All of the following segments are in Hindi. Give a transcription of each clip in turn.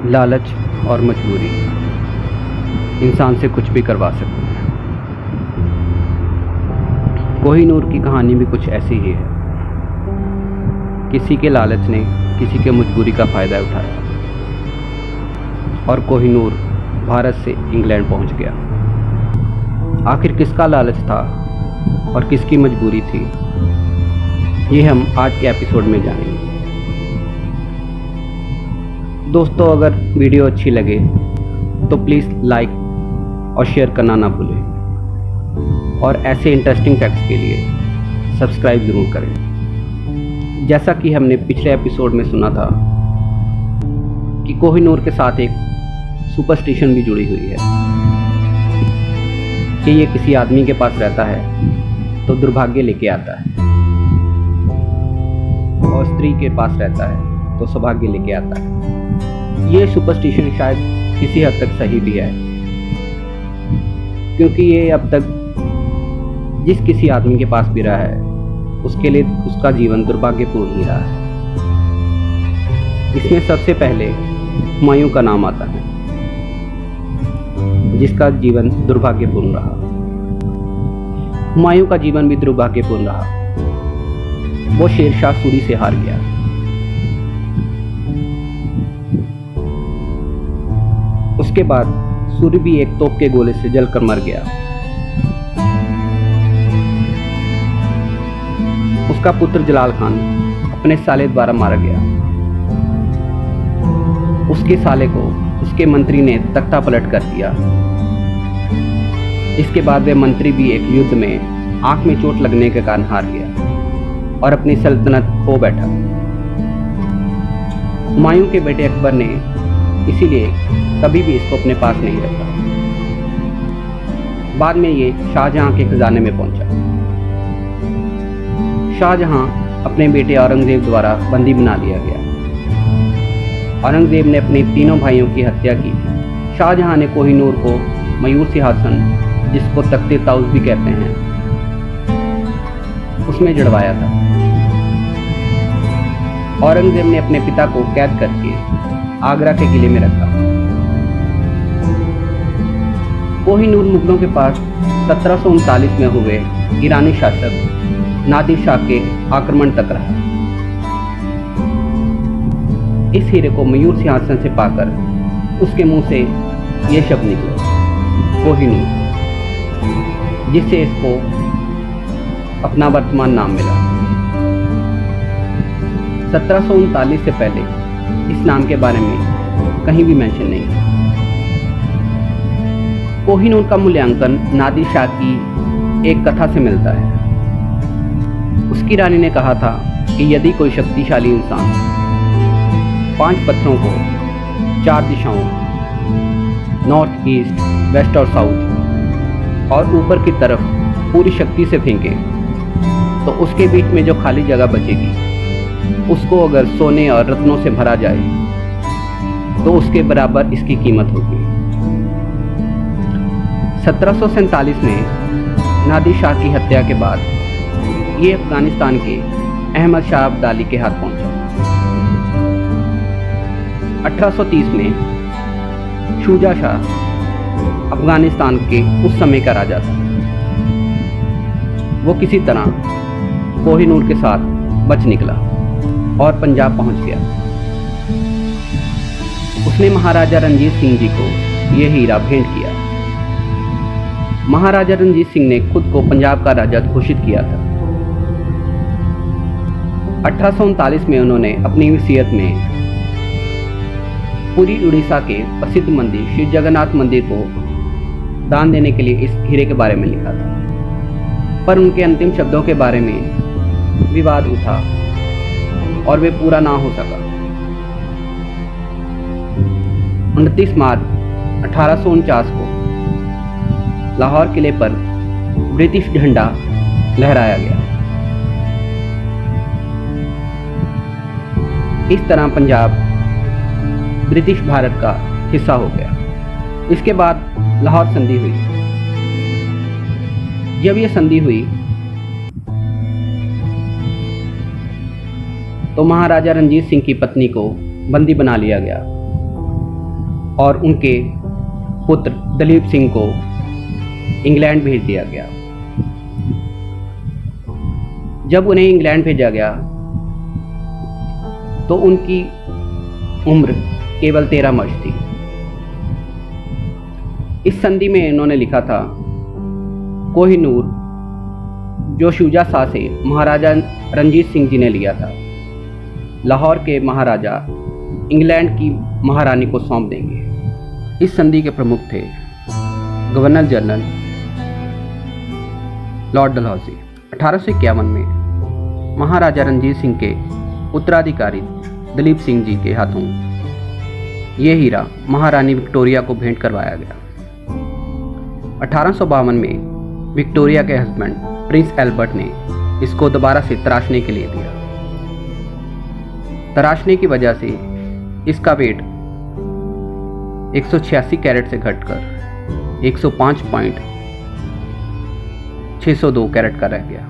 लालच और मजबूरी इंसान से कुछ भी करवा सकते हैं। कोहिनूर की कहानी भी कुछ ऐसी ही है। किसी के लालच ने किसी के मजबूरी का फ़ायदा उठाया और कोहिनूर भारत से इंग्लैंड पहुंच गया। आखिर किसका लालच था और किसकी मजबूरी थी, ये हम आज के एपिसोड में जानेंगे। दोस्तों, अगर वीडियो अच्छी लगे तो प्लीज़ लाइक और शेयर करना ना भूलें और ऐसे इंटरेस्टिंग फैक्ट्स के लिए सब्सक्राइब ज़रूर करें। जैसा कि हमने पिछले एपिसोड में सुना था कि कोहिनूर के साथ एक सुपरस्टिशन भी जुड़ी हुई है कि ये किसी आदमी के पास रहता है तो दुर्भाग्य लेके आता है और स्त्री के पास रहता है तो सौभाग्य लेके आता है। ये सुपरस्टिशन शायद किसी हद तक सही भी है, क्योंकि ये अब तक जिस किसी आदमी के पास भी रहा है उसके लिए उसका जीवन दुर्भाग्यपूर्ण ही रहा है। इसमें सबसे पहले हुमायूं का नाम आता है, जिसका जीवन दुर्भाग्यपूर्ण रहा। हुमायूं का जीवन भी दुर्भाग्यपूर्ण रहा। वो शेरशाह सूरी से हार गया। उसके बाद सूरी भी एक तोप के गोले से जलकर मर गया। उसका पुत्र जलाल खान अपने साले द्वारा मारा गया। उसके साले को उसके मंत्री ने तख्ता पलट कर दिया। इसके बाद वह मंत्री भी एक युद्ध में आंख में चोट लगने के कारण हार गया और अपनी सल्तनत खो बैठा। हुमायूं के बेटे अकबर ने इसीलिए कभी भी इसको अपने पास नहीं रखा। बाद में ये शाहजहां के खजाने में पहुंचा। शाहजहां अपने बेटे औरंगजेब द्वारा बंदी बना लिया गया। औरंगजेब ने अपने तीनों भाइयों की हत्या की थी। शाहजहां ने कोहिनूर को मयूर सिंहासन, जिसको तख्ते ताउस भी कहते हैं, उसमें जड़वाया था। औरंगजेब ने अपने पिता को कैद करके आगरा के किले में रखा। कोहिनूर मुगलों के पास 1739 में हुए ईरानी शासक नादिर शाह के आक्रमण तक रहा। इस हीरे को मयूर सिंहासन से पाकर उसके मुंह से ये शब्द निकले, कोहिनूर, जिससे इसको अपना वर्तमान नाम मिला। 1739 से पहले इस नाम के बारे में कहीं भी मेंशन नहीं है। कोहिनूर का मूल्यांकन नादिर शाह की एक कथा से मिलता है। उसकी रानी ने कहा था कि यदि कोई शक्तिशाली इंसान 5 पत्थरों को 4 दिशाओं, नॉर्थ, ईस्ट, वेस्ट और साउथ और ऊपर की तरफ पूरी शक्ति से फेंके, तो उसके बीच में जो खाली जगह बचेगी उसको अगर सोने और रत्नों से भरा जाए तो उसके बराबर इसकी कीमत होगी। 1747 में नादिर शाह की हत्या के बाद ये अफगानिस्तान के अहमद शाह अब्दाली के हाथ पहुंचा। 1830 में शुजा शाह अफगानिस्तान के उस समय का राजा था। वो किसी तरह कोहिनूर के साथ बच निकला और पंजाब पहुंच गया। उसने महाराजा रणजीत सिंह जी को यह हीरा भेंट किया। महाराजा रणजीत सिंह ने खुद को पंजाब का राजा घोषित किया था। 1839 में उन्होंने अपनी वसीयत में पूरी उड़ीसा के प्रसिद्ध मंदिर श्री जगन्नाथ मंदिर को दान देने के लिए इस हीरे के बारे में लिखा था, पर उनके अंतिम शब्दों के बारे में विवाद उठा और वे पूरा ना हो सका। 29 मार्च 1849 को लाहौर किले पर ब्रिटिश झंडा लहराया गया। इस तरह पंजाब ब्रिटिश भारत का हिस्सा हो गया। इसके बाद लाहौर संधि हुई। जब यह संधि हुई तो महाराजा रणजीत सिंह की पत्नी को बंदी बना लिया गया और उनके पुत्र दलीप सिंह को इंग्लैंड भेज दिया गया। जब उन्हें इंग्लैंड भेजा गया तो उनकी उम्र केवल 13 वर्ष थी। इस संधि में इन्होंने लिखा था, कोहिनूर जो शुजा शाह से महाराजा रंजीत सिंह जी ने लिया था, लाहौर के महाराजा इंग्लैंड की महारानी को सौंप देंगे। इस संधि के प्रमुख थे गवर्नर जनरल लॉर्ड डलहौजी। 1851 में महाराजा रंजीत सिंह के उत्तराधिकारी दलीप सिंह जी के हाथों ये हीरा महारानी विक्टोरिया को भेंट करवाया गया। 1852 में विक्टोरिया के हस्बैंड प्रिंस एल्बर्ट ने इसको दोबारा से तराशने के लिए दिया। तराशने की वजह से इसका वेट 186 कैरेट से घटकर 105.602 कैरेट का रह गया।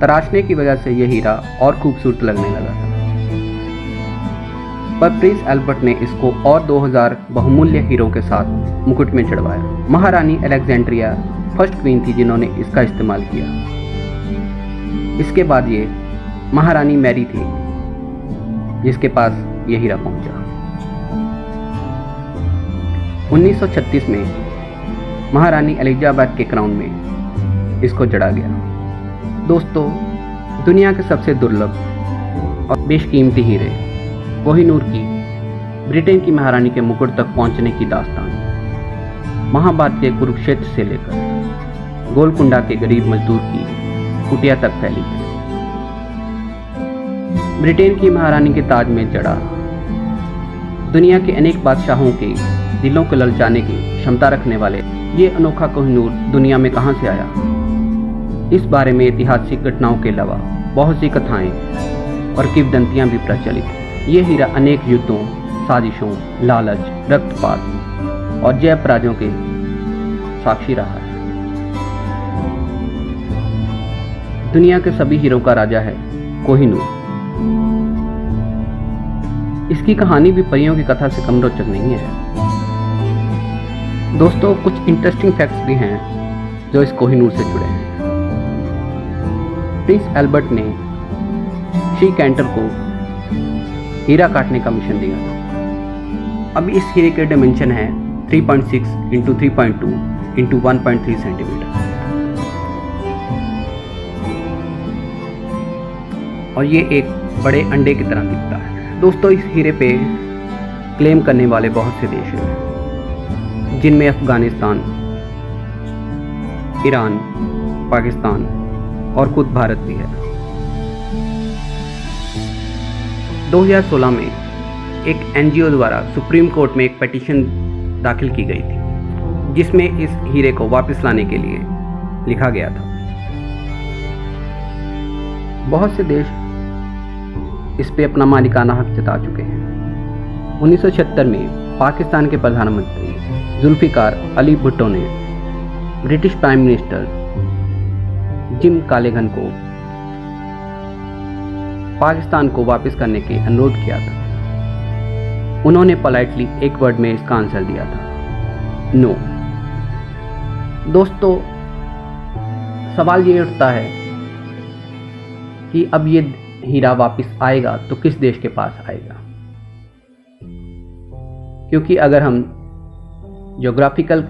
तराशने की वजह से यह हीरा और खूबसूरत लगने लगा था, पर प्रिंस एल्बर्ट ने इसको और 2000 बहुमूल्य हीरों के साथ मुकुट में चढ़वाया। महारानी अलेक्जेंड्रिया फर्स्ट क्वीन थी जिन्होंने इसका इस्तेमाल किया। इसके बाद ये महारानी मैरी थी जिसके पास ये हीरा पहुंचा। 1936 में महारानी एलिजाबेथ के क्राउन में इसको जड़ा गया। दोस्तों, दुनिया के सबसे दुर्लभ और बेशकीमती हीरे कोहिनूर की ब्रिटेन की महारानी के मुकुट तक पहुंचने की दास्तान महाभारत के कुरुक्षेत्र से लेकर गोलकुंडा के गरीब मजदूर की कुटिया तक फैली है। ब्रिटेन की महारानी के ताज में जड़ा दुनिया के अनेक बादशाहों के दिलों को ललचाने की क्षमता रखने वाले ये अनोखा कोहिनूर दुनिया में कहां से आया, इस बारे में ऐतिहासिक घटनाओं के अलावा बहुत सी कथाएं और किंवदंतियां भी प्रचलित हैं। ये हीरा अनेक युद्धों, साजिशों, लालच, रक्तपात और जय पराजयों के साक्षी रहा है। दुनिया के सभी हीरों का राजा है कोहिनूर। इसकी कहानी भी परियों की कथा से कम रोचक नहीं है। दोस्तों, कुछ इंटरेस्टिंग फैक्ट्स भी हैं जो इस कोहिनूर से जुड़े हैं। प्रिंस एल्बर्ट ने श्री कैंटर को हीरा काटने का मिशन दिया था। अब इस हीरे के डायमेंशन है 3.6 × 3.2 × 1.3 सेंटीमीटर और ये एक बड़े अंडे की तरह दिखता है। दोस्तों, इस हीरे पे क्लेम करने वाले बहुत से देश हैं, जिनमें अफगानिस्तान, ईरान, पाकिस्तान और खुद भारत भी है। 2016 में एक एनजीओ द्वारा सुप्रीम कोर्ट में एक पिटीशन दाखिल की गई थी जिसमें इस हीरे को वापस लाने के लिए लिखा गया था। बहुत से देश इस पे अपना मालिकाना हक जता चुके हैं। 1976 में पाकिस्तान के प्रधानमंत्री जुल्फिकार अली भुट्टो ने ब्रिटिश प्राइम मिनिस्टर जिम कालेगन को पाकिस्तान को वापस करने के अनुरोध किया था। उन्होंने पोलाइटली एक वर्ड में इसका आंसर दिया था, नो। दोस्तों, सवाल ये उठता है कि अब ये हीरा वापस आएगा तो किस देश के पास आएगा, क्योंकि अगर हम ज्योग्राफिकल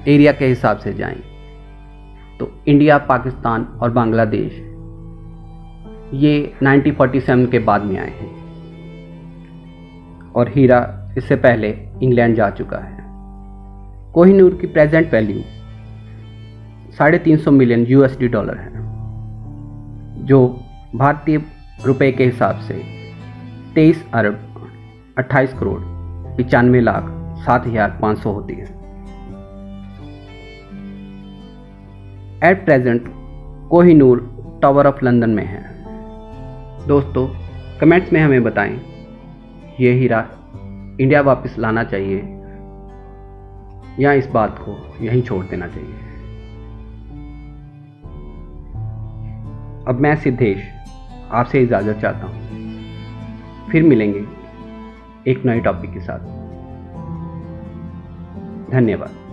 एरिया के हिसाब से जाएं तो इंडिया, पाकिस्तान और बांग्लादेश ये 1947 के बाद में आए हैं और हीरा इससे पहले इंग्लैंड जा चुका है। कोहिनूर की present value 350 million USD dollar है, जो भारतीय रुपए के हिसाब से 23 अरब 28 करोड़ 95 लाख 7,500 होती है। At present Kohinoor tower of London में है। दोस्तों, कमेंट्स में हमें बताएं, ये हीरा इंडिया वापस लाना चाहिए या इस बात को यहीं छोड़ देना चाहिए। अब मैं सिद्धेश आपसे इजाज़त चाहता हूँ। फिर मिलेंगे एक नए टॉपिक के साथ। धन्यवाद।